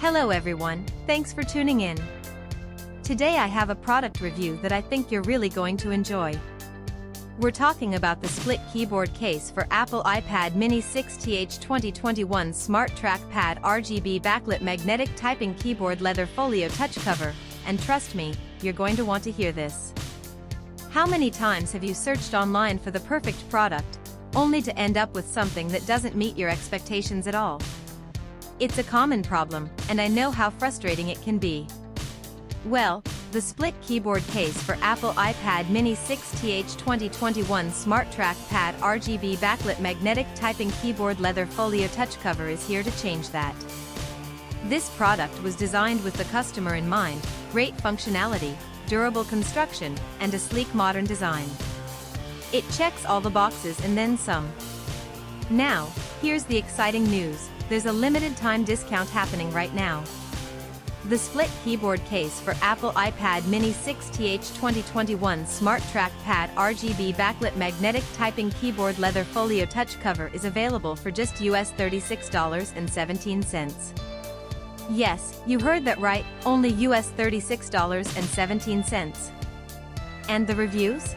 Hello everyone, thanks for tuning in. Today I have a product review that I think you're really going to enjoy. We're talking about the split keyboard case for Apple iPad mini 6th 2021 Smart Trackpad RGB Backlit Magnetic Typing Keyboard Leather Folio Touch Cover, and trust me, you're going to want to hear this. How many times have you searched online for the perfect product, only to end up with something that doesn't meet your expectations at all? It's a common problem, and I know how frustrating it can be. Well, the split keyboard case for Apple iPad mini 6th 2021 Smart Trackpad RGB Backlit Magnetic Typing Keyboard Leather Folio Touch Cover is here to change that. This product was designed with the customer in mind: great functionality, durable construction, and a sleek modern design. It checks all the boxes and then some. Now, here's the exciting news: there's a limited time discount happening right now. The split keyboard case for Apple iPad mini 6th 2021 Smart Trackpad RGB Backlit Magnetic Typing Keyboard Leather Folio Touch Cover is available for just US $36.17. Yes, you heard that right, only US $36.17. And the reviews?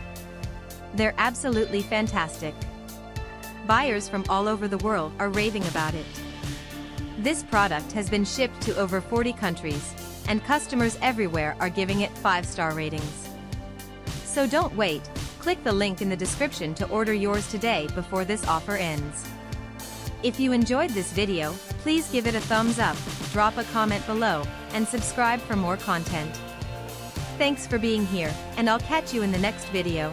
They're absolutely fantastic. Buyers from all over the world are raving about it. This product has been shipped to over 40 countries, and customers everywhere are giving it 5-star ratings. So don't wait, click the link in the description to order yours today before this offer ends. If you enjoyed this video, please give it a thumbs up, drop a comment below, and subscribe for more content. Thanks for being here, and I'll catch you in the next video.